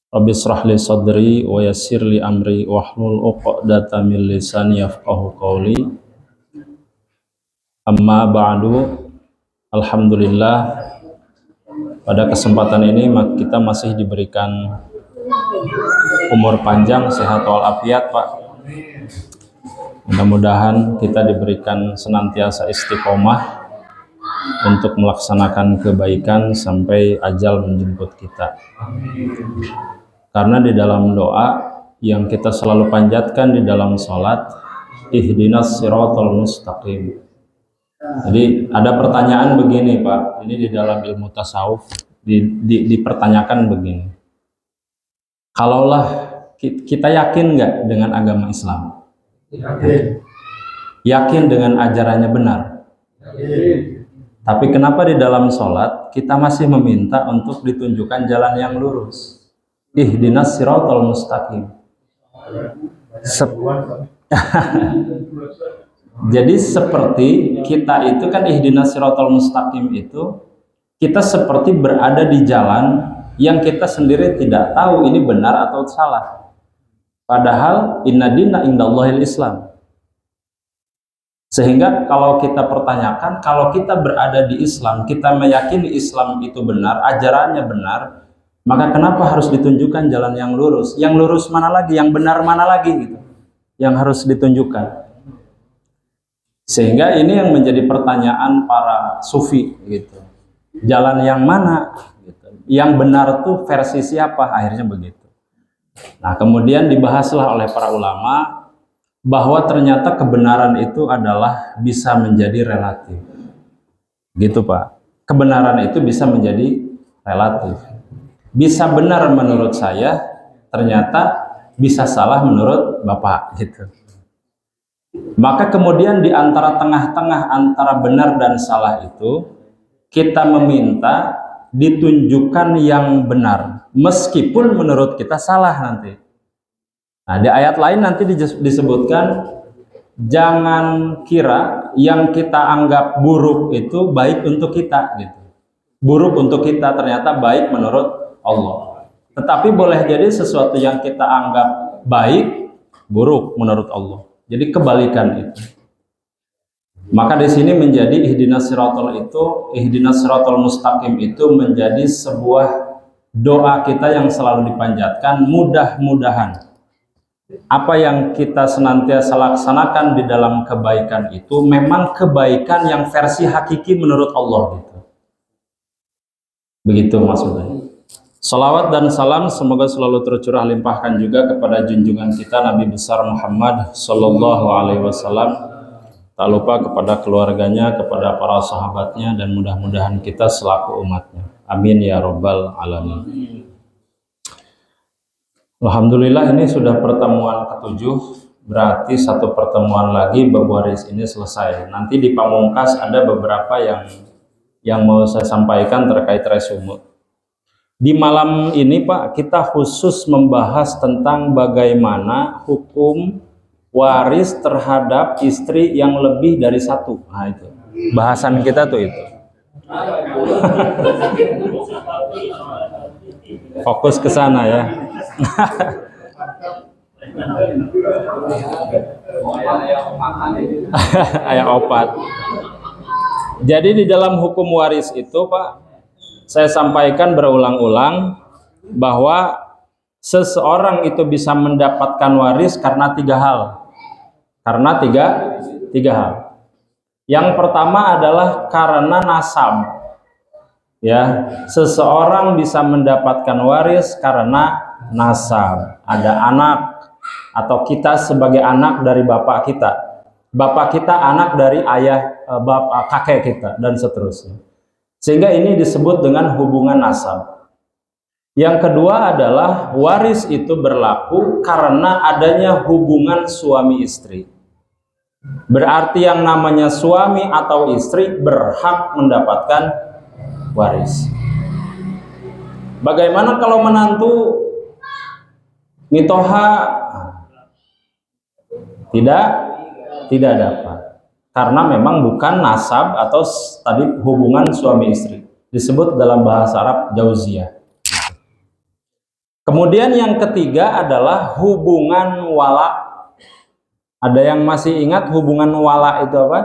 Rabbi shrah li sadri wa yassir li amri wahlul 'uqdatam min lisani yafqahu qawli. Amma ba'du. Alhamdulillah, pada kesempatan ini kita masih diberikan umur panjang, sehat walafiat, Pak. Mudah-mudahan kita diberikan senantiasa istiqomah untuk melaksanakan kebaikan sampai ajal menjemput kita. Karena di dalam doa yang kita selalu panjatkan di dalam sholat, ihdinas siratal mustaqim. Jadi ada pertanyaan begini, Pak, ini di dalam ilmu tasawuf dipertanyakan begini. Kalaulah kita yakin nggak dengan agama Islam? Yakin dengan ajarannya benar. Tapi kenapa di dalam sholat kita masih meminta untuk ditunjukkan jalan yang lurus? Ihdinas siratal mustaqim. Jadi seperti kita itu kan ihdinas siratal mustaqim itu, kita seperti berada di jalan yang kita sendiri tidak tahu ini benar atau salah. Padahal inna dina indallahil Islam. Sehingga kalau kita pertanyakan, kalau kita berada di Islam, kita meyakini Islam itu benar, ajarannya benar, maka kenapa harus ditunjukkan jalan yang lurus? Yang lurus mana lagi? Yang benar mana lagi gitu? Yang harus ditunjukkan. Sehingga ini yang menjadi pertanyaan para sufi gitu. Jalan yang mana gitu. Yang benar tuh versi siapa? Akhirnya begitu. Nah, kemudian dibahaslah oleh para ulama bahwa ternyata kebenaran itu adalah bisa menjadi relatif. Gitu, Pak. Kebenaran itu bisa menjadi relatif. Bisa benar menurut saya, ternyata bisa salah menurut Bapak gitu. Maka kemudian di antara tengah-tengah antara benar dan salah itu, kita meminta ditunjukkan yang benar, meskipun menurut kita salah nanti. Nah, di ayat lain nanti disebutkan, jangan kira yang kita anggap buruk itu baik untuk kita gitu. Buruk untuk kita ternyata baik menurut Allah. Tetapi boleh jadi sesuatu yang kita anggap baik buruk menurut Allah. Jadi kebalikan itu. Maka di sini menjadi ihdinas siratal mustaqim itu menjadi sebuah doa kita yang selalu dipanjatkan. Mudah-mudahan apa yang kita senantiasa laksanakan di dalam kebaikan itu memang kebaikan yang versi hakiki menurut Allah gitu. Begitu maksudnya. Salawat dan salam semoga selalu tercurah limpahkan juga kepada junjungan kita Nabi besar Muhammad Sallallahu Alaihi Wasallam. Tak lupa kepada keluarganya, kepada para sahabatnya, dan mudah-mudahan kita selaku umatnya. Amin ya Rabbal Alamin. Alhamdulillah, ini sudah pertemuan ke-7, berarti satu pertemuan lagi bab waris ini selesai. Nanti di pamungkas ada beberapa yang mau saya sampaikan terkait resume. Di malam ini, Pak, kita khusus membahas tentang bagaimana hukum waris terhadap istri yang lebih dari satu. Nah, itu bahasan kita tuh itu. Fokus ke sana ya. Ayat opat. Jadi di dalam hukum waris itu, Pak, saya sampaikan berulang-ulang bahwa seseorang itu bisa mendapatkan waris karena tiga hal. Karena tiga hal. Yang pertama adalah karena nasab. Ya, seseorang bisa mendapatkan waris karena nasab. Ada anak atau kita sebagai anak dari bapak kita. Bapak kita anak dari ayah, kakek kita dan seterusnya. Sehingga ini disebut dengan hubungan nasab. Yang kedua adalah waris itu berlaku karena adanya hubungan suami istri. Berarti yang namanya suami atau istri berhak mendapatkan waris. Bagaimana kalau menantu nitoha? Tidak dapat. Karena memang bukan nasab atau tadi hubungan suami istri. Disebut dalam bahasa Arab jauziyah. Kemudian yang ketiga adalah hubungan wala. Ada yang masih ingat hubungan wala itu apa?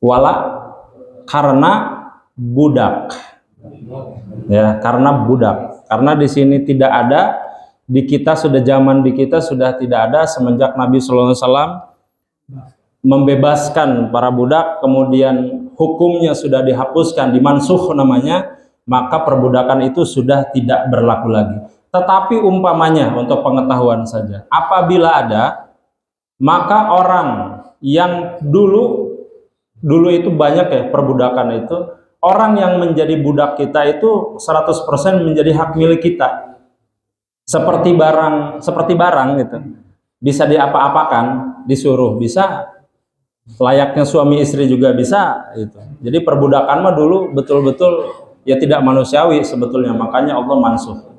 Wala karena budak. Ya, karena budak. Karena di sini tidak ada, di kita sudah zaman di kita sudah tidak ada semenjak Nabi Sallallahu Alaihi Wasallam membebaskan para budak, kemudian hukumnya sudah dihapuskan, dimansuh namanya, maka perbudakan itu sudah tidak berlaku lagi. Tetapi umpamanya untuk pengetahuan saja, apabila ada, maka orang yang dulu itu banyak ya perbudakan itu, orang yang menjadi budak kita itu 100% menjadi hak milik kita. Seperti barang gitu. Bisa diapa-apakan, disuruh, bisa. Layaknya suami istri juga bisa gitu. Jadi perbudakan mah dulu betul-betul ya tidak manusiawi sebetulnya, makanya Allah mansuh.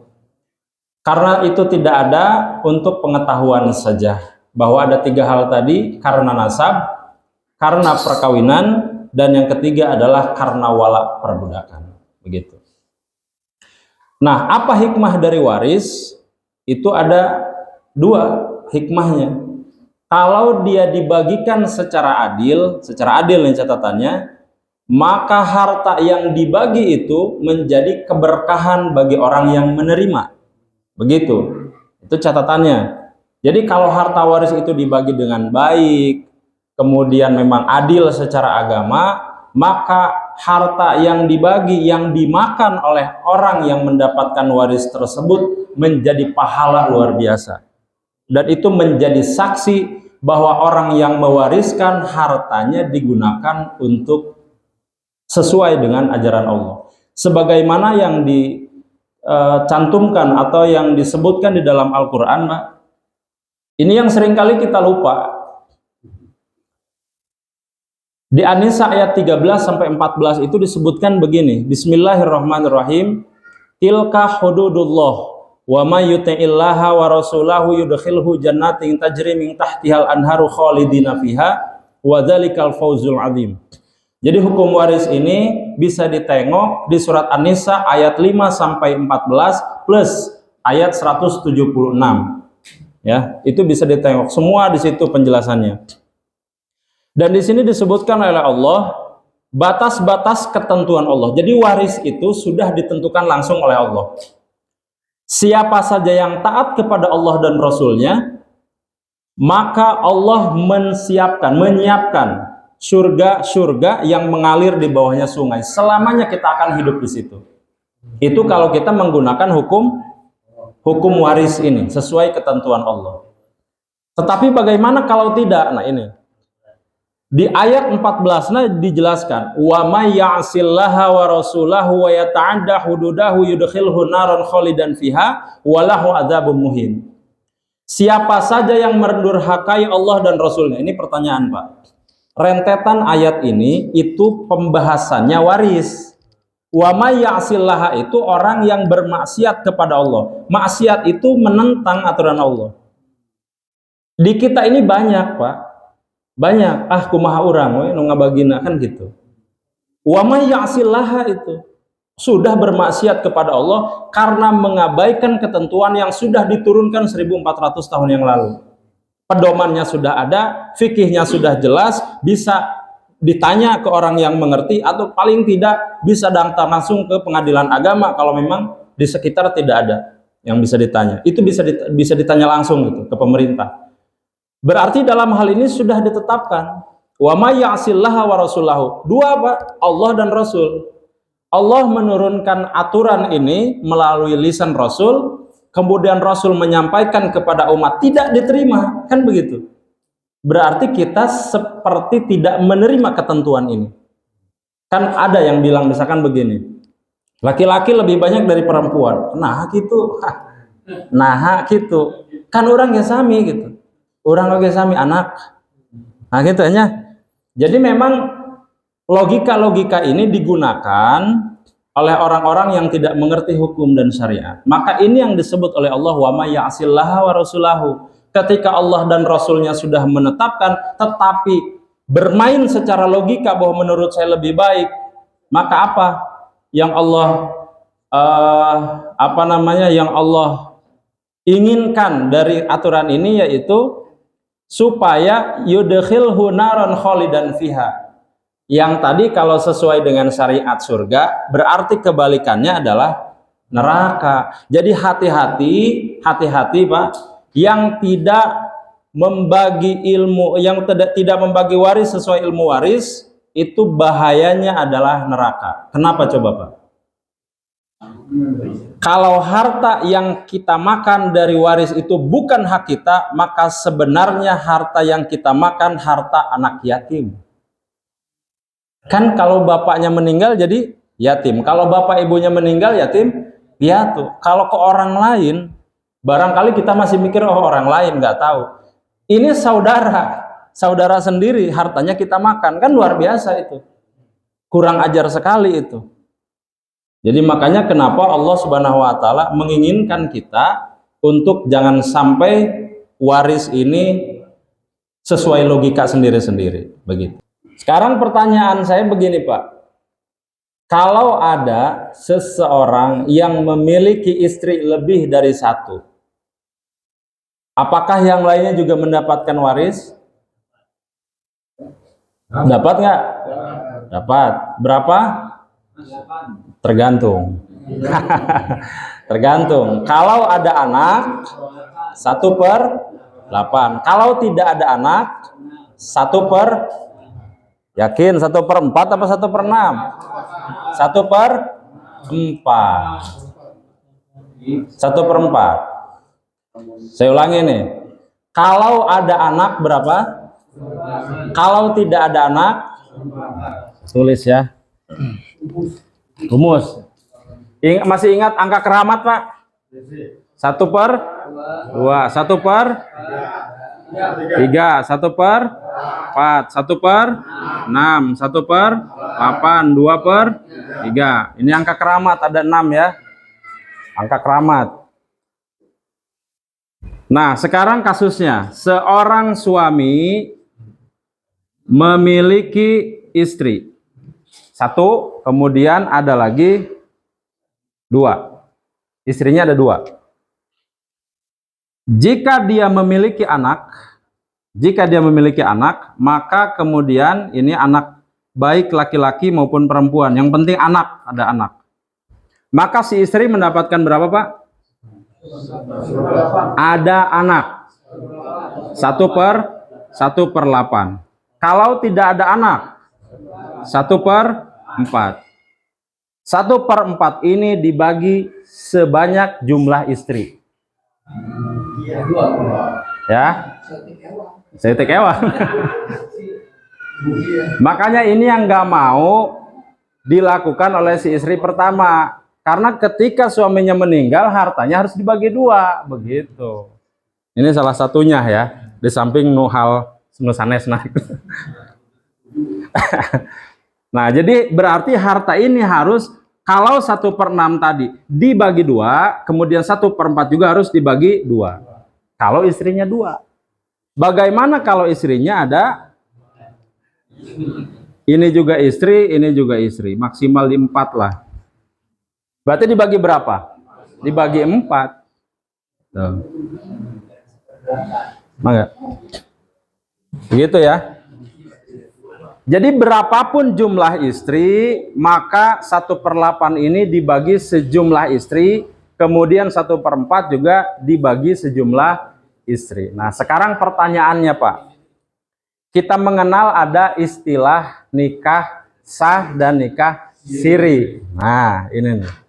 Karena itu tidak ada, untuk pengetahuan saja bahwa ada 3 hal tadi, karena nasab, karena perkawinan, dan yang ketiga adalah karena wala perbudakan. Begitu. Nah, apa hikmah dari waris? Itu ada 2 hikmahnya. Kalau dia dibagikan secara adil nih catatannya, maka harta yang dibagi itu menjadi keberkahan bagi orang yang menerima. Begitu. Itu catatannya. Jadi kalau harta waris itu dibagi dengan baik, kemudian memang adil secara agama, maka harta yang dibagi, yang dimakan oleh orang yang mendapatkan waris tersebut menjadi pahala luar biasa. Dan itu menjadi saksi bahwa orang yang mewariskan hartanya digunakan untuk sesuai dengan ajaran Allah. Sebagaimana yang dicantumkan atau yang disebutkan di dalam Al-Quran, ini yang seringkali kita lupa. Di An-Nisa ayat 13-14 itu disebutkan begini, Bismillahirrahmanirrahim, tilka hududullah wa may yuti'illaha wa rasulahu yudkhilhu jannatin tajri min tahtihal anharu khalidina fiha wa dzalikal fawzul azim. Jadi hukum waris ini bisa ditengok di surat An-Nisa ayat 5-14 plus ayat 176. Ya, itu bisa ditengok semua di situ penjelasannya. Dan di sini disebutkan oleh Allah batas-batas ketentuan Allah. Jadi waris itu sudah ditentukan langsung oleh Allah. Siapa saja yang taat kepada Allah dan Rasulnya, maka Allah menyiapkan surga-surga yang mengalir di bawahnya sungai. Selamanya kita akan hidup di situ. Itu kalau kita menggunakan hukum waris ini sesuai ketentuan Allah. Tetapi bagaimana kalau tidak? Nah ini di ayat 14 dijelaskan, wa may ya'sillaha wa rasulahu wa yata'adda hududahu yudkhilhu naran khalidan fiha wa lahu adzabun muhin. Siapa saja yang mendurhakai Allah dan Rasulnya. Ini pertanyaan, Pak. Rentetan ayat ini itu pembahasannya waris. Wa may ya'sillaha itu orang yang bermaksiat kepada Allah. Maksiat itu menentang aturan Allah. Di kita ini banyak, Pak. Banyak, kumaha urang we nu ngabagina kan gitu. Wa may ya'sillaha itu sudah bermaksiat kepada Allah karena mengabaikan ketentuan yang sudah diturunkan 1400 tahun yang lalu. Pedomannya sudah ada, fikihnya sudah jelas, bisa ditanya ke orang yang mengerti, atau paling tidak bisa daftar langsung ke pengadilan agama kalau memang di sekitar tidak ada yang bisa ditanya. Itu bisa ditanya langsung gitu ke pemerintah. Berarti dalam hal ini sudah ditetapkan wa may ya'sillaha wa rasulahu. 2 Pak, Allah dan Rasul. Allah menurunkan aturan ini melalui lisan Rasul, kemudian Rasul menyampaikan kepada umat, tidak diterima, kan begitu. Berarti kita seperti tidak menerima ketentuan ini. Kan ada yang bilang misalkan begini, laki-laki lebih banyak dari perempuan. Nah gitu. Nah gitu. Kan orang ya sami gitu. Orang lagi sami anak. Nah gitu ya. Jadi memang logika-logika ini digunakan oleh orang-orang yang tidak mengerti hukum dan syariat. Maka ini yang disebut oleh Allah wa may ya'sillaha wa rasulahu. Ketika Allah dan Rasulnya sudah menetapkan, tetapi bermain secara logika bahwa menurut saya lebih baik, maka apa yang Allah apa namanya, yang Allah inginkan dari aturan ini, yaitu supaya yudkhilhu naran khalidan fiha. Yang tadi kalau sesuai dengan syariat surga, berarti kebalikannya adalah neraka. Jadi hati-hati Pak, yang tidak membagi ilmu, yang tidak membagi waris sesuai ilmu waris, itu bahayanya adalah neraka. Kenapa coba Pak? Kalau harta yang kita makan dari waris itu bukan hak kita, maka sebenarnya harta yang kita makan harta anak yatim. Kan kalau bapaknya meninggal jadi yatim, kalau bapak ibunya meninggal yatim piatu. Kalau ke orang lain, barangkali kita masih mikir, oh orang lain nggak tahu. Ini saudara sendiri hartanya kita makan, kan luar biasa itu. Kurang ajar sekali itu. Jadi makanya kenapa Allah Subhanahu wa taala menginginkan kita untuk jangan sampai waris ini sesuai logika sendiri-sendiri, begitu. Sekarang pertanyaan saya begini Pak. Kalau ada seseorang yang memiliki istri lebih dari satu, apakah yang lainnya juga mendapatkan waris? Dapat nggak? Dapat. Berapa? Tergantung. Tergantung. Kalau ada anak 1/8. Kalau tidak ada anak 1/, yakin 1/4 apa 1/6? 1/4. 1/4. Saya ulangi nih. Kalau ada anak berapa? Kalau tidak ada anak, tulis ya. Rumus. Masih ingat angka keramat Pak? 1/2, 1/3, 1/4, 1/6, 1/8, 2/3. Ini angka keramat, ada 6 ya. Angka keramat. Nah, sekarang kasusnya, seorang suami memiliki istri 1, kemudian ada lagi 2. Istrinya ada 2. Jika dia memiliki anak, maka kemudian ini anak baik laki-laki maupun perempuan, yang penting anak, ada anak. Maka si istri mendapatkan berapa Pak? Ada anak 1/8. Kalau tidak ada anak 1/4. 1/4 ini dibagi sebanyak jumlah istri. Ya, saya tekewa. Makanya ini yang nggak mau dilakukan oleh si istri pertama. Karena ketika suaminya meninggal, hartanya harus dibagi 2, begitu. Ini salah satunya ya, di samping nuhal semesanesna. Nah, jadi berarti harta ini harus, kalau 1/6 tadi dibagi 2, kemudian 1/4 juga harus dibagi 2. Kalau istrinya 2. Bagaimana kalau istrinya ada? Ini juga istri, maksimal di 4 lah. Berarti dibagi berapa? Dibagi 4. Tuh. Maka. Begitu ya. Jadi berapapun jumlah istri, maka 1/8 ini dibagi sejumlah istri, kemudian 1/4 juga dibagi sejumlah istri. Nah, sekarang pertanyaannya Pak. Kita mengenal ada istilah nikah sah dan nikah siri. Nah, ini nih.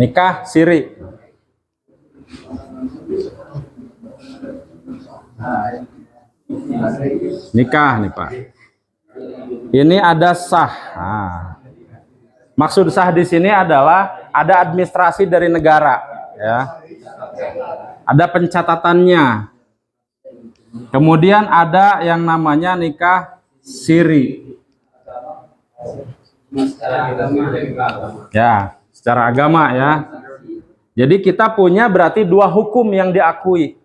Nikah siri. Nikah nih Pak. Ini ada sah. Nah, maksud sah di sini adalah ada administrasi dari negara, ya. Ada pencatatannya. Kemudian ada yang namanya nikah siri. Ya, secara agama ya. Jadi kita punya berarti 2 hukum yang diakui.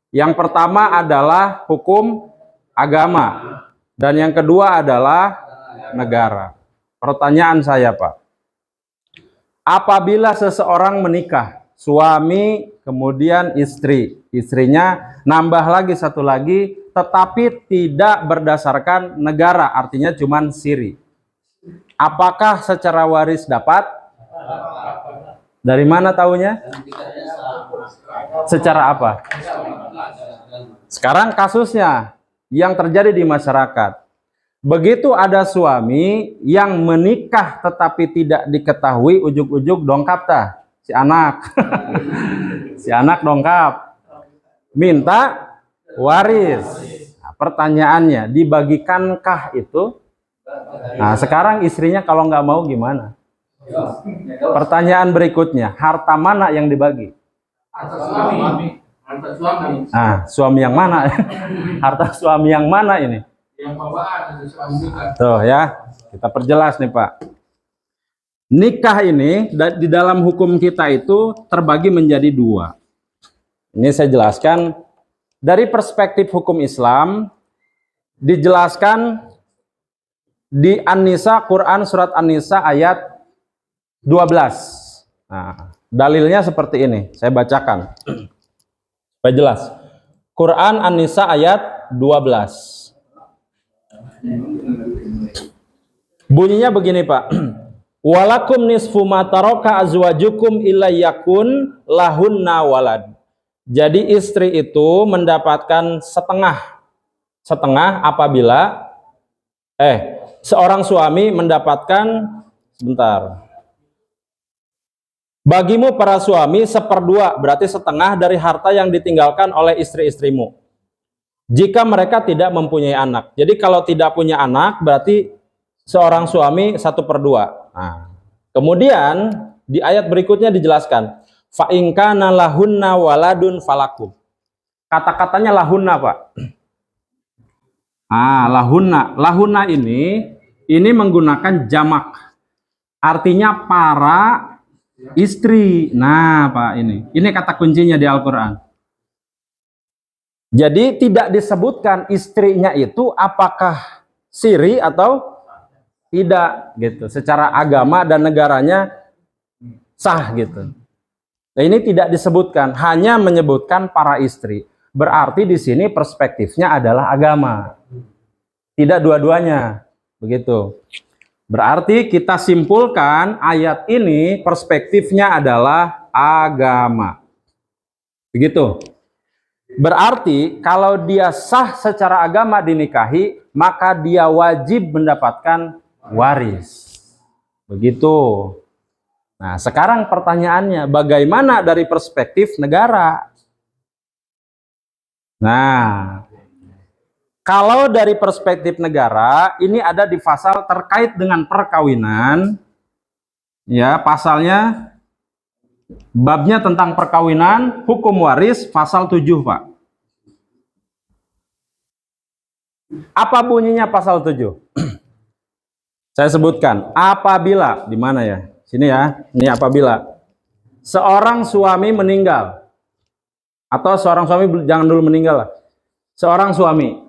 Yang pertama adalah hukum agama. Dan yang kedua adalah negara. Pertanyaan saya, Pak. Apabila seseorang menikah, suami, kemudian istri, istrinya nambah lagi satu lagi, tetapi tidak berdasarkan negara, artinya cuman siri. Apakah secara waris dapat? Dari mana taunya? Secara apa? Sekarang kasusnya yang terjadi di masyarakat. Begitu ada suami yang menikah tetapi tidak diketahui, ujuk-ujuk dongkap tah si anak. Si anak dongkap. Minta waris. Nah, pertanyaannya, dibagikankah itu? Nah, sekarang istrinya kalau nggak mau gimana? Pertanyaan berikutnya, harta mana yang dibagi? Nah, suami yang mana? Harta suami yang mana ini? Tuh ya, kita perjelas nih Pak. Nikah ini di dalam hukum kita itu terbagi menjadi dua. Ini saya jelaskan dari perspektif hukum Islam, dijelaskan di An-Nisa, Quran surat An-Nisa ayat 12. Nah, dalilnya seperti ini, saya bacakan supaya jelas. Quran An-Nisa ayat 12. Bunyinya begini Pak. Walakum nisfu ma taraka azwajukum illa yakun lahunna walad. Jadi istri itu mendapatkan setengah apabila seorang suami mendapatkan, sebentar, bagimu para suami seperdua, berarti setengah dari harta yang ditinggalkan oleh istri-istrimu jika mereka tidak mempunyai anak. Jadi kalau tidak punya anak berarti seorang suami 1/2. Nah, kemudian di ayat berikutnya dijelaskan fa in kana lahunna waladun falakum. Kata-katanya lahunna Pak. Lahunna ini menggunakan jamak. Artinya para istri. Nah, Pak, ini kata kuncinya di Al-Qur'an. Jadi tidak disebutkan istrinya itu apakah siri atau tidak gitu. Secara agama dan negaranya sah gitu. Nah, ini tidak disebutkan, hanya menyebutkan para istri. Berarti di sini perspektifnya adalah agama. Tidak dua-duanya. Begitu. Berarti kita simpulkan ayat ini perspektifnya adalah agama. Begitu. Berarti kalau dia sah secara agama dinikahi, maka dia wajib mendapatkan waris. Begitu. Nah, sekarang pertanyaannya, bagaimana dari perspektif negara? Nah, kalau dari perspektif negara, ini ada di pasal terkait dengan perkawinan. Ya, pasalnya babnya tentang perkawinan, hukum waris, pasal 7, Pak. Apa bunyinya pasal 7? Saya sebutkan, apabila, di mana ya? Sini ya, ini apabila seorang suami meninggal, atau seorang suami, jangan dulu meninggal lah. Seorang suami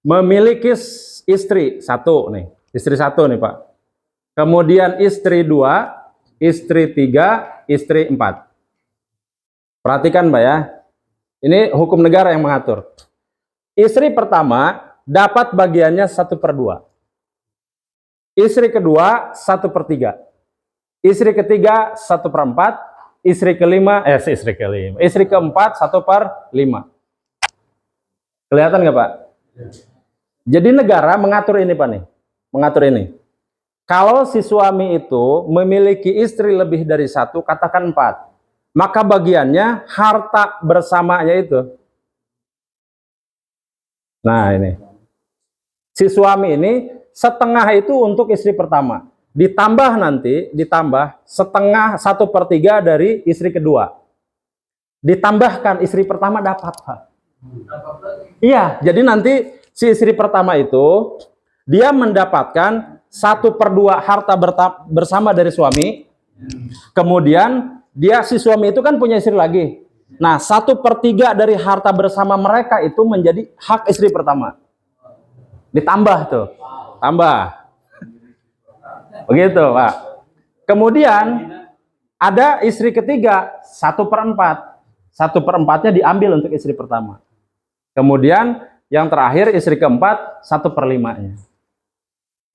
memiliki istri satu nih, istri satu nih Pak. Kemudian istri 2, istri 3, istri 4. Perhatikan Mbak ya, ini hukum negara yang mengatur. Istri pertama dapat bagiannya 1/2. Istri kedua 1/3. Istri ketiga 1/4. Istri keempat 1/5. Kelihatan nggak Pak? Jadi negara mengatur ini Pak nih, mengatur ini. Kalau si suami itu memiliki istri lebih dari 1, katakan 4, maka bagiannya harta bersamanya itu. Nah ini, si suami ini setengah itu untuk istri pertama, ditambah setengah 1/3 dari istri kedua, ditambahkan istri pertama dapat Pak. Iya, jadi nanti si istri pertama itu dia mendapatkan 1/2 harta bersama dari suami. Kemudian si suami itu kan punya istri lagi. Nah, 1/3 dari harta bersama mereka itu menjadi hak istri pertama. Ditambah tuh, tambah. Begitu, Pak. Kemudian ada istri ketiga 1/4. 1/4-nya diambil untuk istri pertama. Kemudian yang terakhir istri keempat 1/5-nya.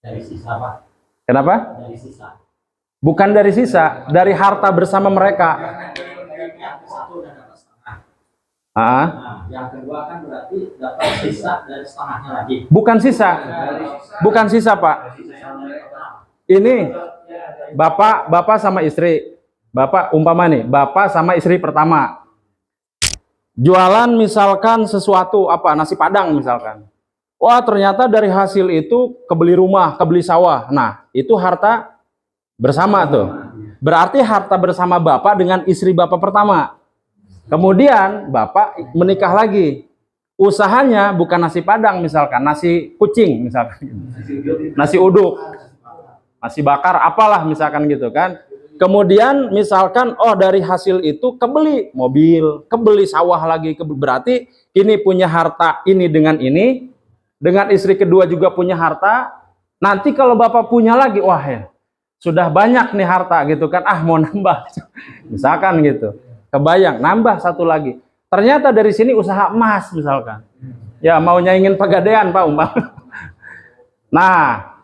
Dari sisa, Pak. Kenapa? Dari sisa. Bukan dari sisa, dari harta bersama mereka. Yang satu udah dapat setengah. Ah, Nah, yang kedua kan berarti dapat sisa dari setengahnya lagi. bukan sisa, bukan sisa, Pak. Ini bapak sama istri, bapak umpama nih, bapak sama istri pertama jualan misalkan sesuatu apa, nasi padang misalkan. Wah, ternyata dari hasil itu kebeli rumah, kebeli sawah. Nah, itu harta bersama tuh. Berarti harta bersama bapak dengan istri bapak pertama. Kemudian bapak menikah lagi. Usahanya bukan nasi padang misalkan, nasi kucing misalkan. Nasi uduk. Nasi bakar apalah misalkan gitu kan. Kemudian misalkan oh dari hasil itu kebeli mobil, kebeli sawah lagi, berarti ini punya harta ini dengan istri kedua juga punya harta. Nanti kalau bapak punya lagi, wah ya, sudah banyak nih harta gitu kan, mau nambah. Misalkan gitu. Kebayang, nambah satu lagi. Ternyata dari sini usaha emas misalkan. Ya mau nyaingin Pegadaian, Pak umpama. Nah,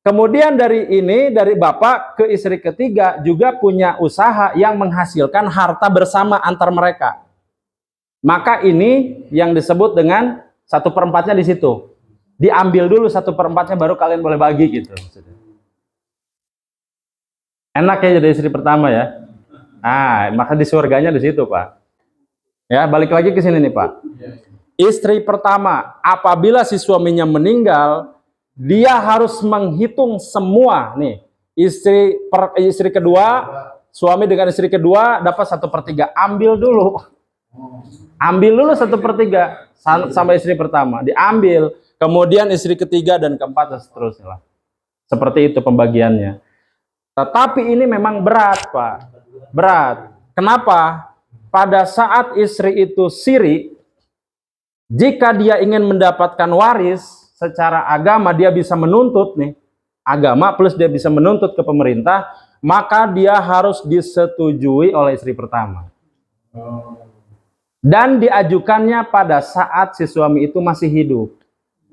kemudian dari bapak ke istri ketiga juga punya usaha yang menghasilkan harta bersama antar mereka. Maka ini yang disebut dengan 1/4-nya di situ. Diambil dulu 1/4-nya baru kalian boleh bagi gitu. Enak ya jadi istri pertama ya. Nah, maka di surganya di situ, Pak. Ya, balik lagi ke sini nih, Pak. Istri pertama, apabila si suaminya meninggal, dia harus menghitung semua nih. Istri kedua, suami dengan istri kedua dapat 1/3. Ambil dulu. Ambil dulu 1/3 sama istri pertama, diambil. Kemudian istri ketiga dan keempat dan seterusnya. Seperti itu pembagiannya. Tetapi ini memang berat, Pak. Berat. Kenapa? Pada saat istri itu siri, jika dia ingin mendapatkan waris secara agama, dia bisa menuntut nih. Agama plus dia bisa menuntut ke pemerintah, maka dia harus disetujui oleh istri pertama. Dan diajukannya pada saat si suami itu masih hidup.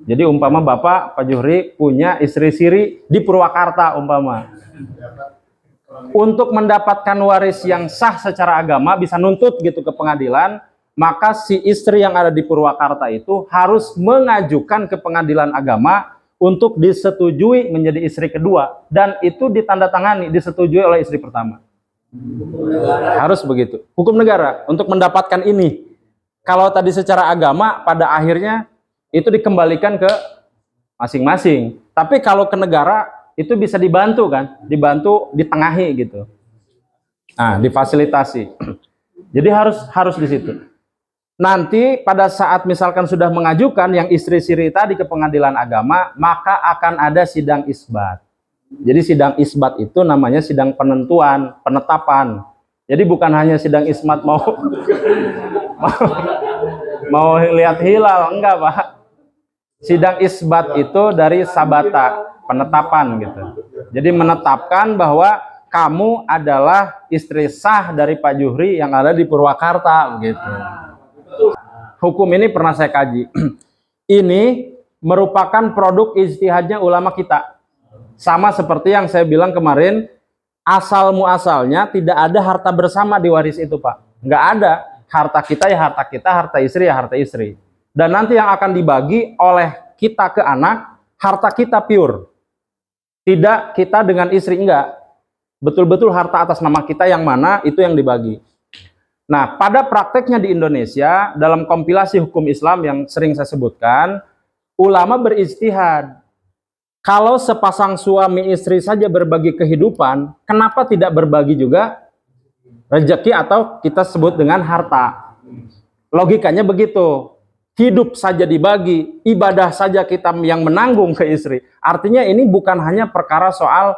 Jadi umpama Bapak Pak Juhri punya istri siri di Purwakarta umpama. Untuk mendapatkan waris yang sah secara agama bisa nuntut gitu ke pengadilan, maka si istri yang ada di Purwakarta itu harus mengajukan ke pengadilan agama untuk disetujui menjadi istri kedua, dan itu ditandatangani, disetujui oleh istri pertama. Harus begitu. Hukum negara untuk mendapatkan ini. Kalau tadi secara agama pada akhirnya itu dikembalikan ke masing-masing. Tapi kalau ke negara itu bisa dibantu kan, dibantu ditengahi gitu. Nah, difasilitasi. Jadi harus di situ. Nanti pada saat misalkan sudah mengajukan yang istri siri tadi ke pengadilan agama, maka akan ada sidang isbat. Jadi sidang isbat itu namanya sidang penentuan, penetapan. Jadi bukan hanya sidang isbat mau lihat hilal, enggak, Pak. Sidang isbat itu dari sabata, penetapan gitu. Jadi menetapkan bahwa kamu adalah istri sah dari Pak Juhri yang ada di Purwakarta gitu. Hukum ini pernah saya kaji. Ini merupakan produk ijtihadnya ulama kita. Sama seperti yang saya bilang kemarin, asal muasalnya tidak ada harta bersama di waris itu, Pak. Nggak ada. Harta kita ya harta kita, harta istri ya harta istri. Dan nanti yang akan dibagi oleh kita ke anak, harta kita pure. Tidak kita dengan istri, enggak. Betul-betul harta atas nama kita yang mana, itu yang dibagi. Nah, pada prakteknya di Indonesia, dalam kompilasi hukum Islam yang sering saya sebutkan, ulama berijtihad. Kalau sepasang suami istri saja berbagi kehidupan, kenapa tidak berbagi juga rezeki atau kita sebut dengan harta? Logikanya begitu. Hidup saja dibagi, ibadah saja kita yang menanggung ke istri. Artinya ini bukan hanya perkara soal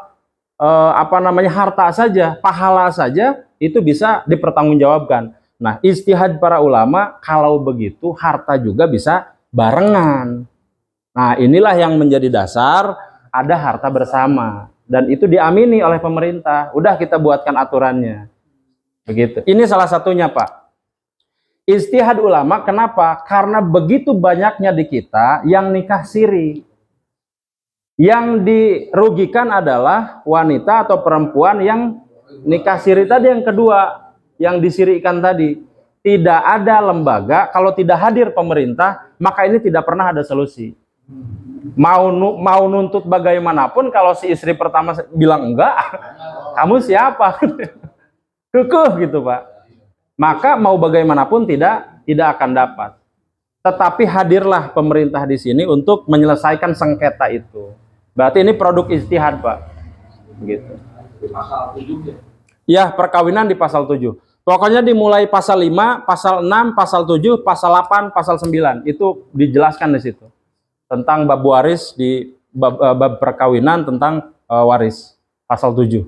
harta saja, pahala saja itu bisa dipertanggungjawabkan. Nah, ijtihad para ulama kalau begitu harta juga bisa barengan. Nah, inilah yang menjadi dasar ada harta bersama. Dan itu diamini oleh pemerintah. Udah kita buatkan aturannya. Begitu. Ini salah satunya, Pak. Ijtihad ulama, kenapa? Karena begitu banyaknya di kita yang nikah siri. Yang dirugikan adalah wanita atau perempuan yang nikah siri tadi, yang kedua, yang disirikan tadi. Tidak ada lembaga, kalau tidak hadir pemerintah, maka ini tidak pernah ada solusi. Mau nuntut bagaimanapun, kalau si istri pertama bilang enggak, kamu siapa? Kekeh gitu, Pak. Maka mau bagaimanapun tidak akan dapat. Tetapi hadirlah pemerintah di sini untuk menyelesaikan sengketa itu. Berarti ini produk ijtihad, Pak. Begitu. Pasal 7 ya. Perkawinan di pasal 7. Pokoknya dimulai pasal 5, pasal 6, pasal 7, pasal 8, pasal 9. Itu dijelaskan di situ. Tentang bab waris di bab perkawinan tentang waris. Pasal 7.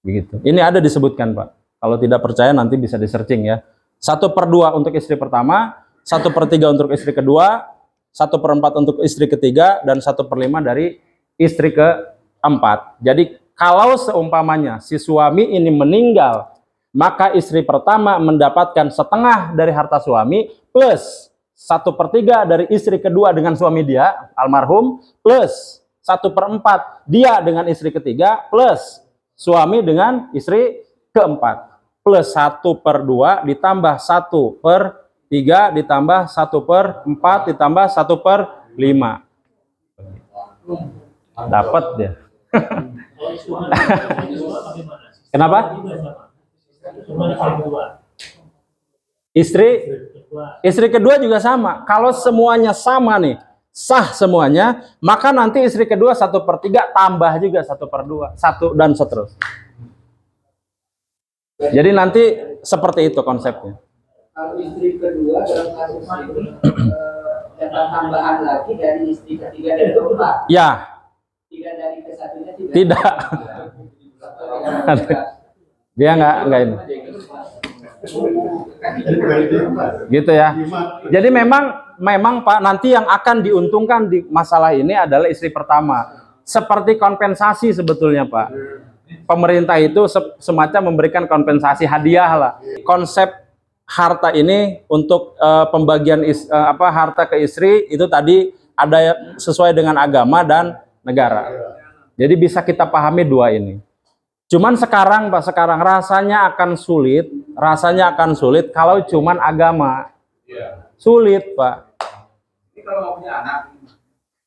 Begitu. Ini ada disebutkan, Pak. Kalau tidak percaya nanti bisa di-searching ya. 1/2 untuk istri pertama, 1/3 untuk istri kedua, 1/4 untuk istri ketiga, dan 1/5 dari istri keempat. Jadi kalau seumpamanya si suami ini meninggal, maka istri pertama mendapatkan setengah dari harta suami, plus 1/3 dari istri kedua dengan suami dia, almarhum, plus 1/4 dia dengan istri ketiga, plus suami dengan istri keempat, plus 1/2 ditambah 1/3 ditambah 1/4 ditambah 1/5. Dapat dia. Kenapa? Istri kedua juga sama. Kalau semuanya sama nih, sah semuanya, maka nanti istri kedua 1/3 tambah juga 1/2, 1 dan seterusnya. Jadi nanti seperti itu konsepnya. Kalau istri kedua dalam kasus ini dapat tambahan lagi dari istri ketiga dan keempat. Ya. Tidak dari kesatunya tidak. Dia nggak ini. Gitu ya. Jadi memang Pak, nanti yang akan diuntungkan di masalah ini adalah istri pertama. Seperti kompensasi sebetulnya, Pak. Pemerintah itu semacam memberikan kompensasi, hadiah lah. Konsep harta ini untuk pembagian harta ke istri itu tadi ada sesuai dengan agama dan negara. Jadi bisa kita pahami dua ini. Cuman sekarang Pak, rasanya akan sulit kalau cuman agama. Sulit, Pak. Ini kalau mau punya anak.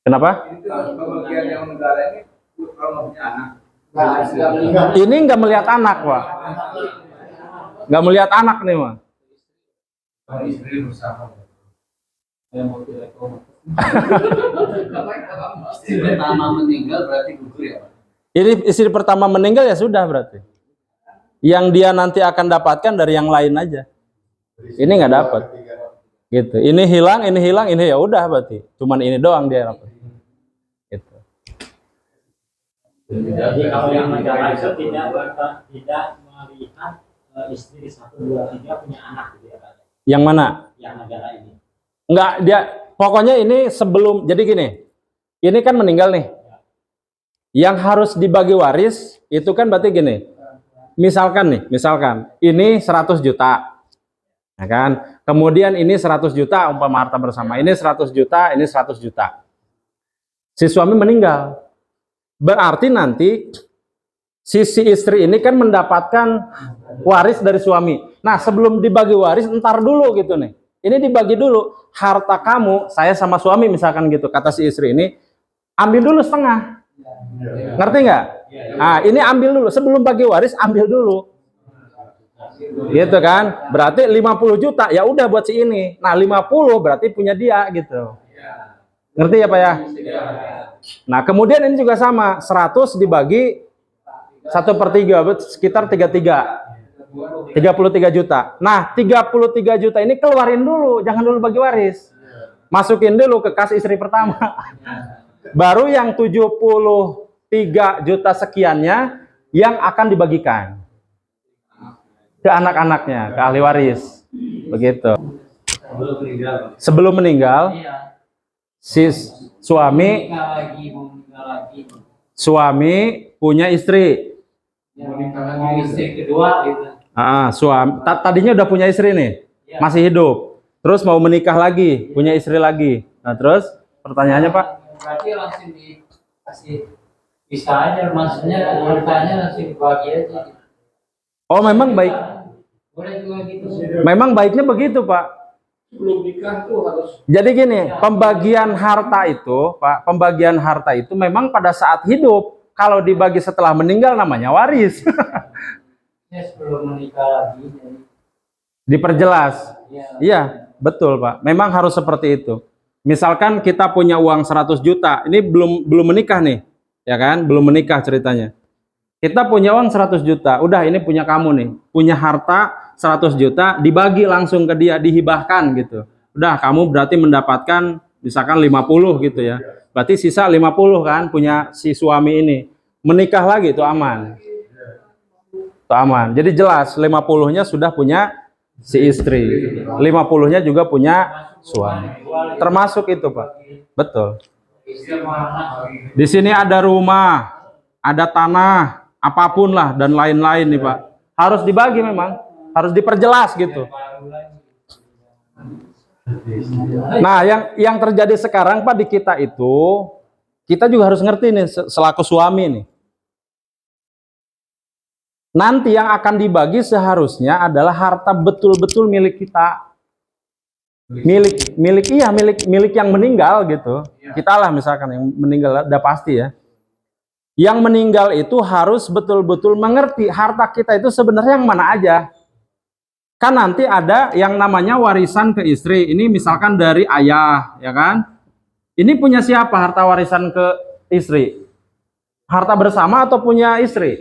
Kenapa? Ini pembagian yang negara ini kalau mau punya anak. Ini nggak melihat anak, Pak. Nggak melihat anak nih, Pak. Istri bersama. Istri pertama meninggal berarti gugur ya, Pak? Ini istri pertama meninggal ya sudah berarti. Yang dia nanti akan dapatkan dari yang lain aja. Ini nggak dapat. Gitu. Ini hilang, ini ya udah berarti. Cuman ini doang dia dapat. Gitu. Jadi kalau yang negara itu tidak melihat istri 1, 2, 3 punya anak gitu ya, Pak? Yang mana? Yang negara ini. Enggak, dia pokoknya ini sebelum, jadi gini. Ini kan meninggal nih. Yang harus dibagi waris itu kan berarti gini. Misalkan ini 100 juta. Ya kan? Kemudian ini 100 juta umpama harta bersama. Ini 100 juta, ini 100 juta. Si suami meninggal. Berarti nanti si istri ini kan mendapatkan waris dari suami. Nah, sebelum dibagi waris, entar dulu gitu nih. Ini dibagi dulu. Harta kamu, saya sama suami misalkan gitu, kata si istri ini, ambil dulu setengah. Ngerti nggak? Nah, ini ambil dulu. Sebelum bagi waris, ambil dulu. Gitu kan? Berarti 50 juta, ya udah buat si ini. Nah, 50 berarti punya dia gitu. Ngerti ya, Pak ya? Nah, kemudian ini juga sama. 100 dibagi 1/3, sekitar 33 juta. Nah, 33 juta ini keluarin dulu, jangan dulu bagi waris. Masukin dulu ke kas istri pertama. Baru yang 73 juta sekiannya yang akan dibagikan ke anak-anaknya, ke ahli waris. Begitu. Sebelum meninggal. Si suami punya istri. Mau istri kedua gitu. Suami tadinya udah punya istri nih, masih hidup. Terus mau menikah lagi, punya istri lagi. Nah, terus pertanyaannya, Pak? Berarti langsung dikasih bisa aja, maksudnya hartanya langsung dibagi aja. Oh, memang baik. Boleh juga gitu. Memang baiknya begitu, Pak. Sebelum nikah tuh harus. Jadi gini, pembagian harta itu, Pak, pembagian harta itu memang pada saat hidup. Kalau dibagi setelah meninggal namanya waris. Ya sebelum menikah lagi. Jadi. Diperjelas. Iya, betul, Pak. Memang harus seperti itu. Misalkan kita punya uang 100 juta, ini belum menikah nih, ya kan? Belum menikah ceritanya. Kita punya uang 100 juta, udah ini punya kamu nih, punya harta 100 juta, dibagi langsung ke dia, dihibahkan gitu. Udah, kamu berarti mendapatkan misalkan 50 gitu ya. Berarti sisa 50 kan punya si suami ini. Menikah lagi itu aman. Itu aman. Jadi jelas 50-nya sudah punya si istri. 50-nya juga punya suami. Termasuk itu, Pak. Betul. Di sini ada rumah, ada tanah, apapun lah dan lain-lain nih, Pak. Harus dibagi memang, harus diperjelas gitu. Nah, yang terjadi sekarang, Pak, di kita itu, kita juga harus ngerti nih selaku suami nih. Nanti yang akan dibagi seharusnya adalah harta betul-betul milik kita. Milik yang meninggal gitu. Kita lah misalkan yang meninggal, udah pasti ya. Yang meninggal itu harus betul-betul mengerti harta kita itu sebenarnya yang mana aja. Kan nanti ada yang namanya warisan ke istri. Ini misalkan dari ayah, ya kan? Ini punya siapa harta warisan ke istri? Harta bersama atau punya istri?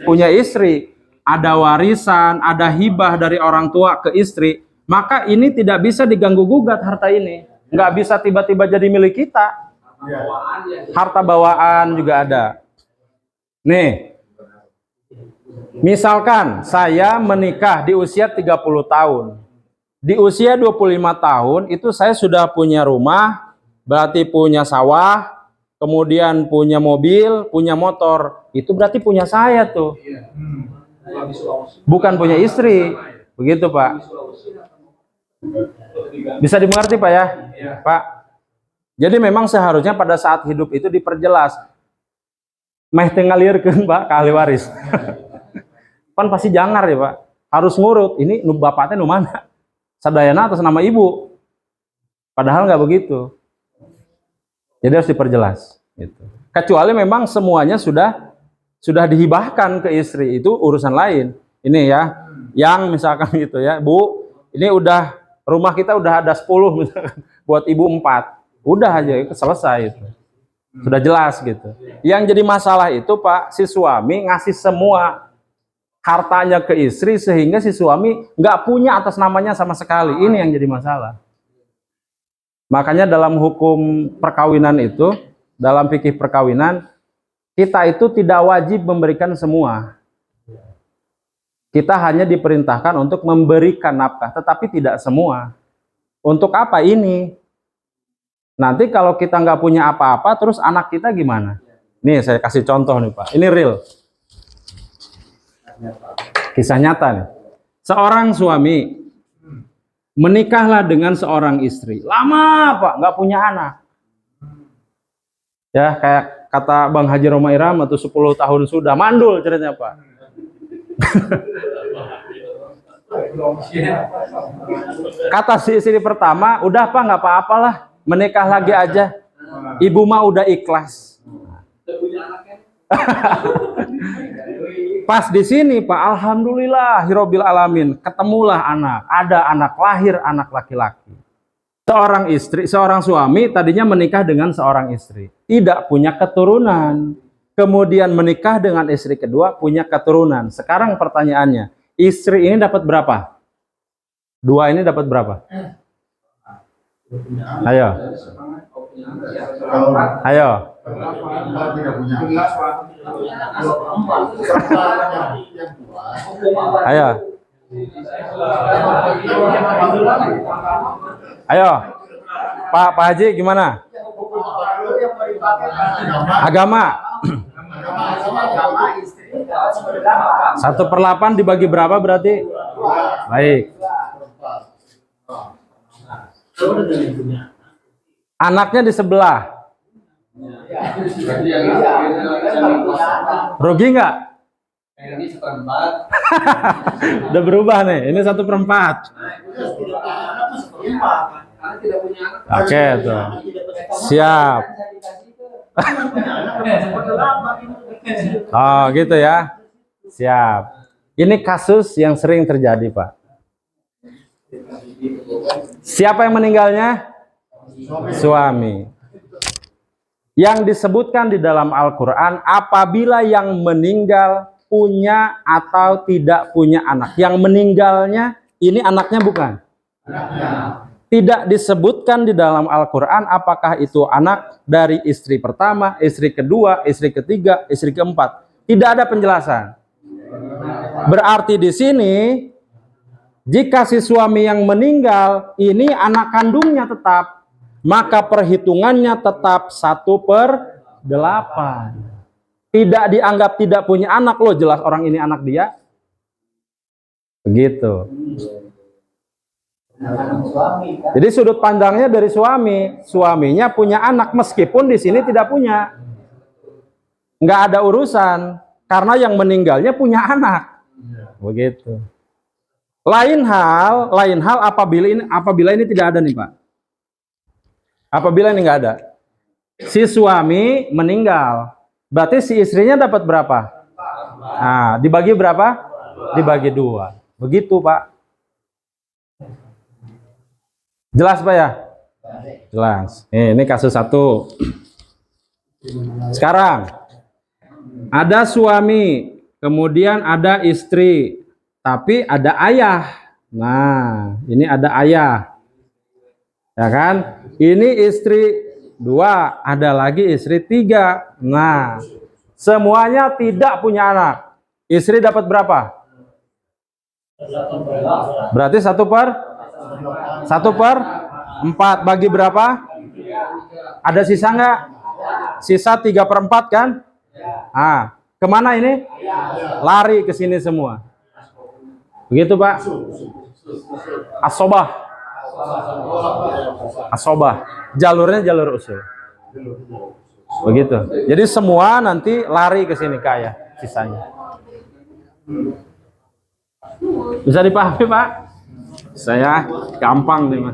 Punya istri. Ada warisan, ada hibah dari orang tua ke istri. Maka ini tidak bisa diganggu-gugat harta ini. Nggak bisa tiba-tiba jadi milik kita. Harta bawaan juga ada. Nih. Misalkan saya menikah di usia 30 tahun. Di usia 25 tahun itu saya sudah punya rumah, berarti punya sawah, kemudian punya mobil, punya motor. Itu berarti punya saya tuh. Bukan punya istri. Begitu, Pak. Bisa dimengerti, Pak ya? Pak. Jadi memang seharusnya pada saat hidup itu diperjelas. Meh tengalirkeun, Pak, ka ahli waris. Kan pasti jangar ya, Pak. Harus ngurut. Ini bapaknya nu mana? Sadayana atas nama ibu. Padahal nggak begitu. Jadi harus diperjelas. Gitu. Kecuali memang semuanya sudah dihibahkan ke istri, itu urusan lain. Ini ya, yang misalkan gitu ya, Bu, ini udah rumah kita udah ada 10 misalkan, buat ibu 4. Udah aja itu selesai itu. Sudah jelas gitu. Yang jadi masalah itu, Pak, si suami ngasih semua hartanya ke istri sehingga si suami nggak punya atas namanya sama sekali. Ini yang jadi masalah. Makanya dalam hukum perkawinan itu, dalam fikih perkawinan, kita itu tidak wajib memberikan semua. Kita hanya diperintahkan untuk memberikan nafkah, tetapi tidak semua. Untuk apa ini? Nanti kalau kita nggak punya apa-apa, terus anak kita gimana? Nih saya kasih contoh nih, Pak. Ini real. Kisah nyata nih. Seorang suami menikahlah dengan seorang istri. Lama, Pak, nggak punya anak. Ya, kayak kata Bang Haji Roma Iram atau 10 tahun sudah mandul ceritanya, Pak. Kata si istri pertama, udah Pak, nggak apa-apalah, menikah lagi aja. Ibu mah udah ikhlas. Pas di sini, Pak, alhamdulillah hirobil alamin, ketemulah anak. Ada anak lahir, anak laki-laki. Seorang istri, seorang suami tadinya menikah dengan seorang istri, tidak punya keturunan. Kemudian menikah dengan istri kedua, punya keturunan. Sekarang pertanyaannya, istri ini dapat berapa? Dua ini dapat berapa? Ayo. Ayo. Ayo. Ayo. Pak Haji gimana? Agama. Agama istri 1/8. 1/8 dibagi berapa berarti? Baik. Anaknya di sebelah. Rugi nggak? Ini 1/4. Udah berubah nih. Ini 1/4. Karena tidak punya anak. Oke tuh. Siap. Oh gitu ya. Siap. Ini kasus yang sering terjadi, Pak. Siapa yang meninggalnya? Suami. Yang disebutkan di dalam Al-Quran, apabila yang meninggal punya atau tidak punya anak. Yang meninggalnya ini anaknya bukan? Tidak disebutkan di dalam Al-Quran apakah itu anak dari istri pertama, istri kedua, istri ketiga, istri keempat. Tidak ada penjelasan. Berarti di sini, jika si suami yang meninggal ini anak kandungnya tetap, maka perhitungannya tetap 1/8. Tidak dianggap tidak punya anak, loh jelas orang ini anak dia. Begitu. Jadi sudut pandangnya dari suami, suaminya punya anak meskipun di sini tidak punya. Nggak ada urusan karena yang meninggalnya punya anak. Begitu. Lain hal apabila ini tidak ada nih, Pak. Apabila ini nggak ada, si suami meninggal, berarti si istrinya dapat berapa? Nah, dibagi berapa? Dibagi 2. Begitu, Pak. Jelas, Pak ya? Jelas. Ini kasus 1. Sekarang, ada suami, kemudian ada istri, tapi ada ayah. Nah, ini ada ayah. Ya kan? Ini istri 2, ada lagi istri 3. Nah, semuanya tidak punya anak. Istri dapat berapa? Berarti 1/4 bagi berapa? Ada sisa nggak? Sisa 3/4 kan? Ah, kemana ini? Lari ke sini semua. Begitu, Pak. Asobah. Jalurnya jalur usul. Begitu. Jadi semua nanti lari ke sini kaya sisanya. Bisa dipahami, Pak? Saya gampang nih, Mas.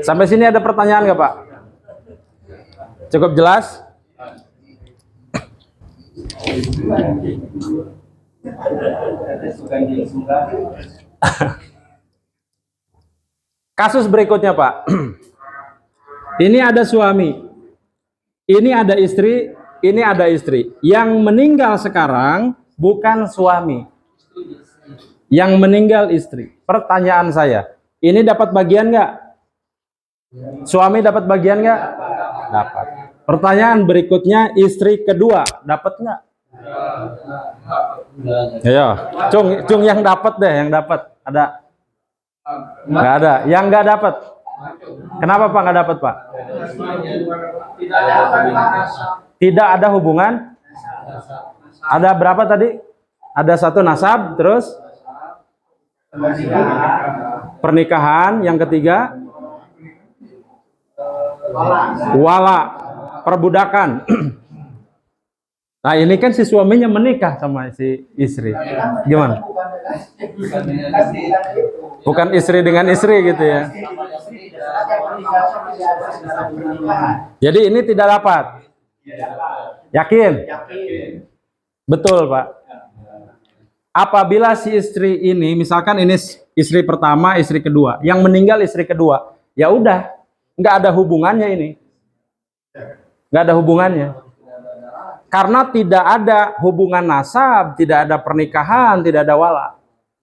Sampai sini ada pertanyaan nggak, Pak? Cukup jelas? Kasus berikutnya, Pak. Ini ada suami, ini ada istri, ini ada istri. Yang meninggal sekarang bukan suami, yang meninggal istri. Pertanyaan saya, ini dapat bagian nggak? Suami dapat bagian nggak? Dapat. Pertanyaan berikutnya, istri kedua dapat nggak? Ayo, cung yang dapat deh, yang dapat ada? Nggak ada. Yang nggak dapat? Kenapa, Pak, nggak dapat, Pak? Tidak ada hubungan. Ada berapa tadi? Ada 1 nasab, terus pernikahan. Yang ketiga wala, perbudakan. Nah, ini kan si suaminya menikah sama si istri. Gimana? Bukan istri dengan istri gitu ya. Jadi ini tidak dapat. Yakin? Betul, Pak. Apabila si istri ini, misalkan ini istri pertama, istri kedua, yang meninggal istri kedua, ya udah, nggak ada hubungannya ini. Nggak ada hubungannya. Karena tidak ada hubungan nasab, tidak ada pernikahan, tidak ada wala.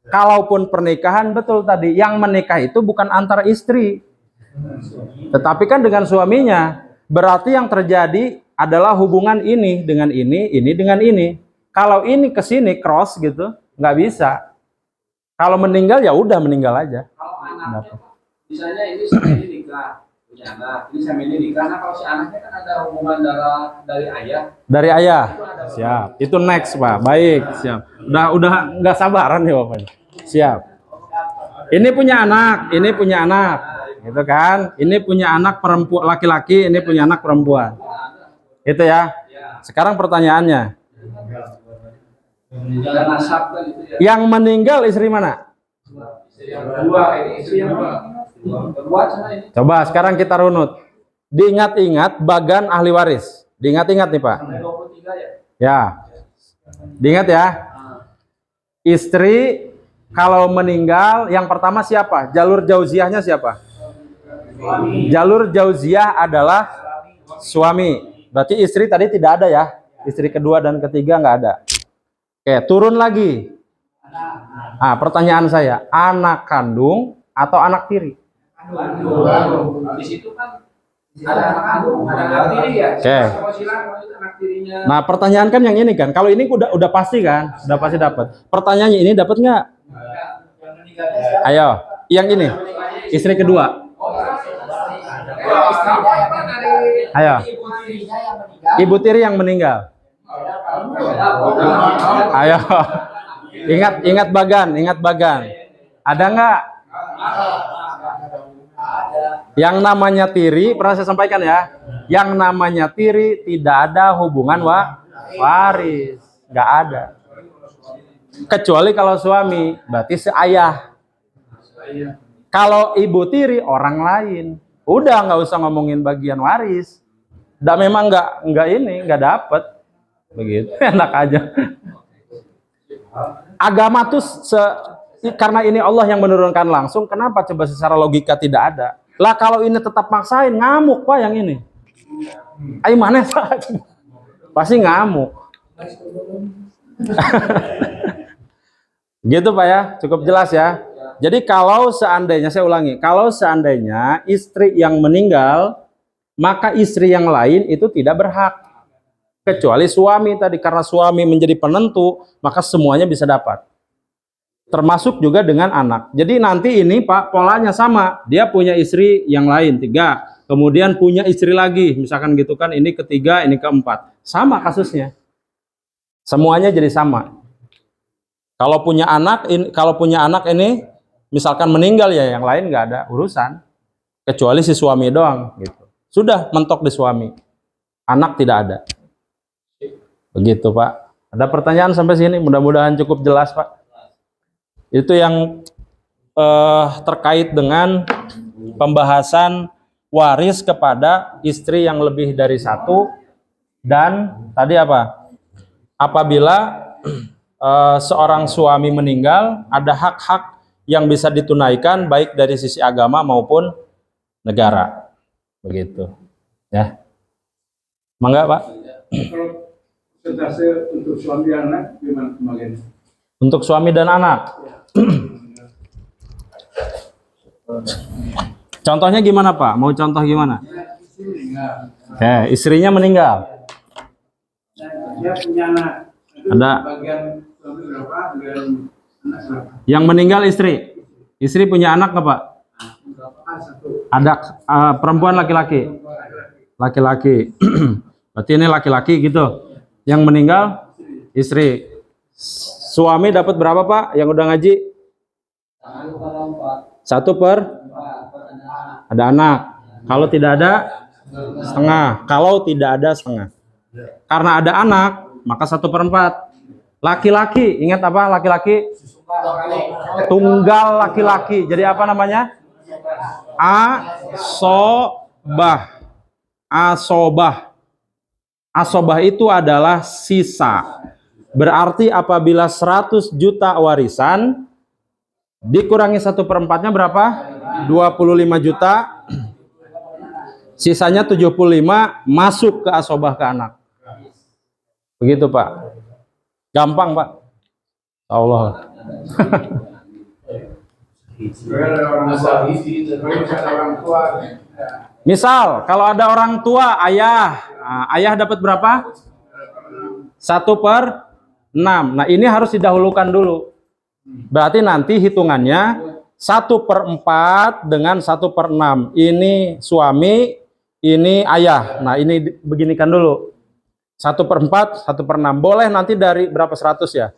Kalaupun pernikahan, betul tadi, yang menikah itu bukan antara istri, tetapi kan dengan suaminya. Berarti yang terjadi adalah hubungan ini dengan ini dengan ini. Kalau ini ke sini cross gitu, nggak bisa. Kalau meninggal ya udah meninggal aja. Kalau dapat. Misalnya ini sama ini nikah, punya anak, ini sama ini nikah. Nah kalau si anaknya kan ada hubungan darah dari ayah. Dari ayah. Siap. Itu next, Pak. Baik, siap. Udah nggak sabaran nih, Bapak. Siap. Ini punya anak, ini punya anak. Gitu kan? Ini punya anak perempuan laki-laki, ini punya anak perempuan. Itu ya. Sekarang pertanyaannya. Yang meninggal istri mana? Coba sekarang kita runut. Diingat-ingat bagan ahli waris. Diingat-ingat nih, Pak. Ya. Diingat ya. Istri kalau meninggal yang pertama siapa? Jalur jauziahnya siapa? Jalur jauziah adalah suami. Berarti istri tadi tidak ada ya. Istri kedua dan ketiga nggak ada. Oke, turun lagi. Nah, pertanyaan saya, anak kandung atau anak tiri? Di situ kan ada anak kandung, ada anak tiri ya. Oke. Nah, pertanyaan kan yang ini kan. Kalau ini udah pasti kan, udah pasti dapat. Pertanyaannya ini dapat nggak? Ayo, yang ini, istri kedua. Ayo, ibu tiri yang meninggal. Ayo, ingat bagan. Ada nggak? Yang namanya tiri, pernah saya sampaikan ya. Yang namanya tiri tidak ada hubungan waris, nggak ada. Kecuali kalau suami, berarti seayah. Kalau ibu tiri orang lain, udah nggak usah ngomongin bagian waris. Udah memang nggak dapet, begitu enak aja. Agama tuh karena ini Allah yang menurunkan langsung, kenapa coba secara logika tidak ada? Lah kalau ini tetap maksain ngamuk Pak yang ini. Ayo mana pasti ngamuk. Gitu Pak ya, cukup jelas ya. Jadi kalau seandainya, saya ulangi, kalau seandainya istri yang meninggal, maka istri yang lain itu tidak berhak. Kecuali suami tadi, karena suami menjadi penentu, maka semuanya bisa dapat. Termasuk juga dengan anak. Jadi nanti ini Pak, polanya sama. Dia punya istri yang lain, 3. Kemudian punya istri lagi, misalkan gitu kan, ini ketiga, ini keempat. Sama kasusnya. Semuanya jadi sama. Kalau punya anak ini misalkan meninggal ya, yang lain nggak ada urusan, kecuali si suami doang gitu. Sudah mentok di suami, anak tidak ada. Begitu Pak. Ada pertanyaan sampai sini? Mudah-mudahan cukup jelas Pak. Itu yang terkait dengan pembahasan waris kepada istri yang lebih dari 1, dan tadi apa? Apabila seorang suami meninggal, ada hak-hak yang bisa ditunaikan baik dari sisi agama maupun negara. Begitu. Ya. Mangga, Pak. Kalau persentase untuk suami dan anak gimana kemarin? Untuk suami dan anak. Contohnya gimana, Pak? Mau contoh gimana? Istrinya meninggal. Dia punya anak. Ada Bagian suami berapa? Bagian anak berapa? yang meninggal istri. Istri punya anak nggak Pak? Ada perempuan laki-laki. Laki-laki. Berarti ini laki-laki gitu. Yang meninggal istri. Suami dapat berapa Pak? Yang udah ngaji? 1/4. Ada anak. Kalau tidak ada setengah. Kalau tidak ada setengah. Karena ada anak, maka 1/4. Laki-laki, ingat apa laki-laki? Tunggal laki-laki. Jadi apa namanya? Asobah. Asobah. Asobah itu adalah sisa. Berarti apabila 100 juta warisan, dikurangi 1/4-nya berapa? 25 juta. Sisanya 75 masuk ke asobah ke anak. Begitu Pak. Gampang Pak. Allah. Misal kalau ada orang tua, ayah, ayah dapat berapa? 1/6. Nah ini harus didahulukan dulu. Berarti nanti hitungannya 1/4 dengan 1/6. Ini suami, ini ayah. Nah, ini beginikan dulu. 1/4, 1/6. Boleh nanti dari berapa 100 ya?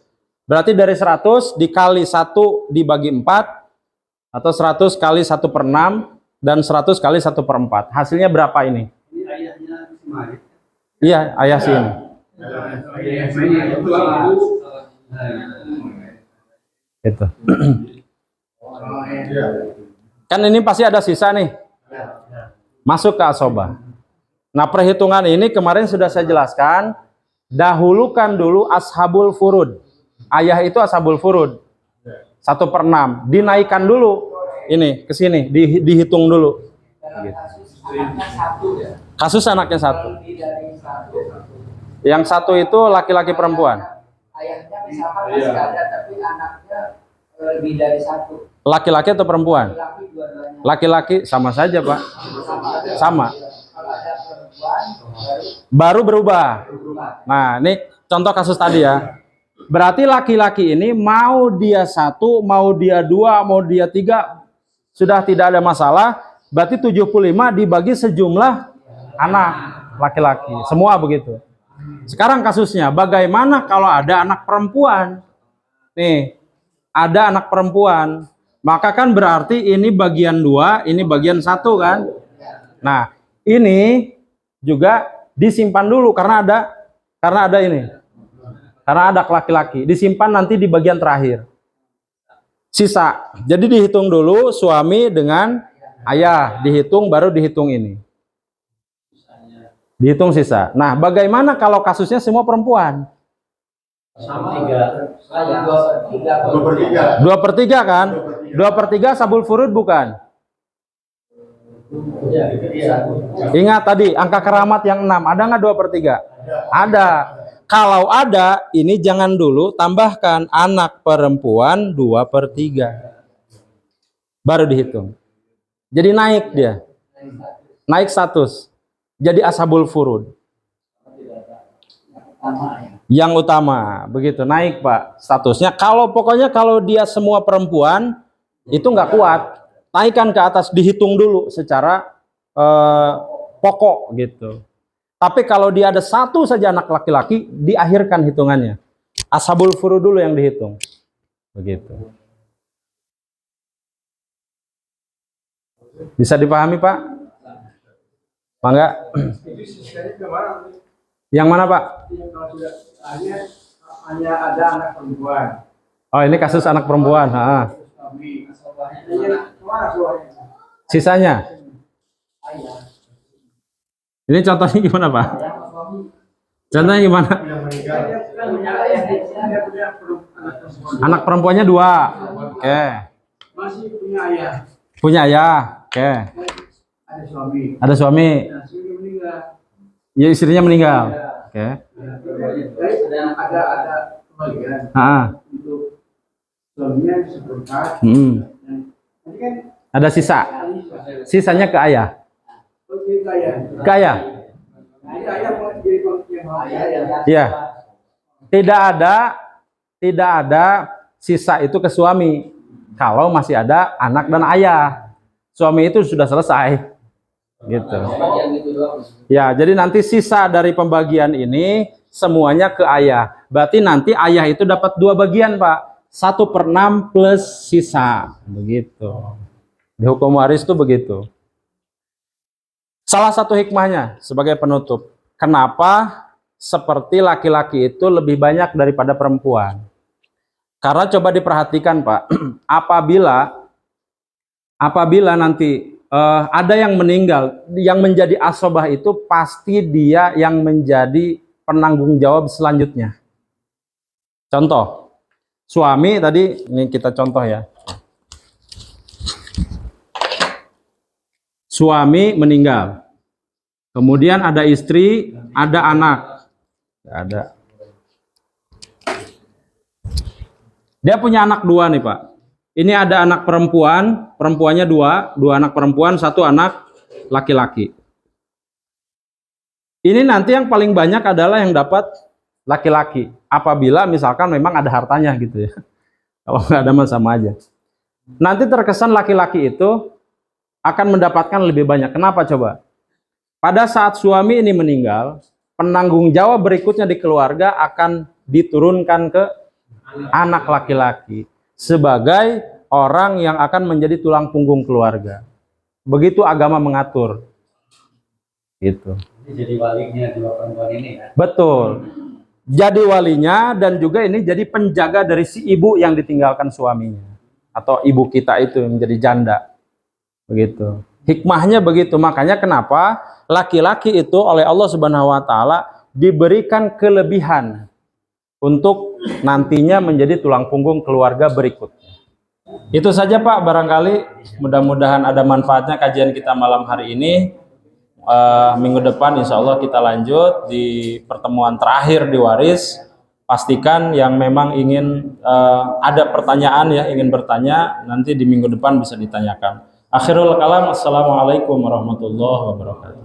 Berarti dari 100 dikali 1 dibagi 4, atau 100 kali 1/6, dan 100 kali 1/4. Hasilnya berapa ini? Ini ayahnya Ismail. Iya, ayah sih ini. Gitu. Kan ini pasti ada sisa nih. Masuk ke asobah. Nah, perhitungan ini kemarin sudah saya jelaskan. Dahulukan dulu ashabul furud. Ayah itu ashabul furud. 1/6. Dinaikkan dulu. Ini ke sini, dihitung dulu. Dalam kasus anaknya satu ya. Kasus anaknya satu. Lebih dari satu. Yang satu itu laki-laki perempuan. Ayahnya misalkan masih ada tapi anaknya lebih dari satu. Laki-laki atau perempuan? Laki dua-duanya. Laki-laki sama saja, Pak. Sama. Kalau ada perempuan Baru berubah. berubah. Nah, ini contoh kasus tadi ya. Berarti laki-laki ini mau dia 1, mau dia 2, mau dia 3, sudah tidak ada masalah. Berarti 75 dibagi sejumlah anak laki-laki. Semua begitu. Sekarang kasusnya, bagaimana kalau ada anak perempuan? Nih, ada anak perempuan. Maka kan berarti ini bagian 2, ini bagian 1 kan? Nah, ini juga disimpan dulu karena ada ini. Karena ada laki-laki. Disimpan nanti di bagian terakhir. Sisa. Jadi dihitung dulu suami dengan ayah. Dihitung baru dihitung ini. Dihitung sisa. Nah, bagaimana kalau kasusnya semua perempuan? Sama 3. 2/3 kan? 2/3 sabul furud bukan? Ingat tadi angka keramat yang 6. Ada nggak 2/3? Ada. Kalau ada, ini jangan dulu tambahkan anak perempuan 2/3. Baru dihitung. Jadi naik dia. Naik status. Jadi ashabul furud. Yang utama. Begitu, naik Pak statusnya. Pokoknya kalau dia semua perempuan, itu nggak kuat. Naikkan ke atas, dihitung dulu secara pokok gitu. Tapi kalau dia ada 1 saja anak laki-laki, diakhirkan hitungannya. Ashabul furud dulu yang dihitung. Begitu. Bisa dipahami, Pak? Mangga? Yang mana, Pak? Kalau sudah hanya ada anak perempuan. Oh, ini kasus anak perempuan. Sisanya? Ini contohnya gimana, Pak? Contohnya gimana? Anak perempuannya 2. Oke. Masih punya ayah. Punya ayah. Oke. Ada suami. Ada suami. Nah, suami meninggal. Ya, istrinya meninggal. Oke. Ada kebagian untuk suaminya seperempat. Nanti kan Ada sisa. Sisanya ke ayah. Ke ayah. Iya. Tidak ada sisa itu ke suami. Kalau masih ada anak dan ayah. Suami itu sudah selesai. Gitu. Ya, jadi nanti sisa dari pembagian ini semuanya ke ayah. Berarti nanti ayah itu dapat 2 bagian, Pak. 1/6 plus sisa. Begitu. Di hukum waris itu begitu. Salah satu hikmahnya sebagai penutup, kenapa seperti laki-laki itu lebih banyak daripada perempuan? Karena coba diperhatikan, Pak, apabila nanti ada yang meninggal, yang menjadi asobah itu pasti dia yang menjadi penanggung jawab selanjutnya. Contoh, suami tadi, ini kita contoh ya. Suami meninggal, kemudian ada istri, ada anak, ada. Dia punya anak 2 nih, Pak. Ini ada anak perempuan, perempuannya 2 anak perempuan, 1 anak laki-laki. Ini nanti yang paling banyak adalah yang dapat laki-laki. Apabila misalkan memang ada hartanya gitu ya. Kalau nggak ada mah sama aja. Nanti terkesan laki-laki itu akan mendapatkan lebih banyak. Kenapa coba? Pada saat suami ini meninggal, penanggung jawab berikutnya di keluarga akan diturunkan ke anak laki-laki sebagai orang yang akan menjadi tulang punggung keluarga. Begitu agama mengatur. Gitu. Jadi walinya dua perempuan ini kan. Betul. Jadi walinya dan juga ini jadi penjaga dari si ibu yang ditinggalkan suaminya. Atau ibu kita itu yang menjadi janda. Begitu. Hikmahnya begitu. Makanya kenapa laki-laki itu oleh Allah Subhanahu wa taala diberikan kelebihan untuk nantinya menjadi tulang punggung keluarga berikutnya. Itu saja Pak, barangkali mudah-mudahan ada manfaatnya kajian kita malam hari ini. Minggu depan insya Allah kita lanjut di pertemuan terakhir di Waris. Pastikan yang memang ingin ada pertanyaan ya, ingin bertanya, nanti di minggu depan bisa ditanyakan. Akhirul kalam, assalamualaikum warahmatullahi wabarakatuh.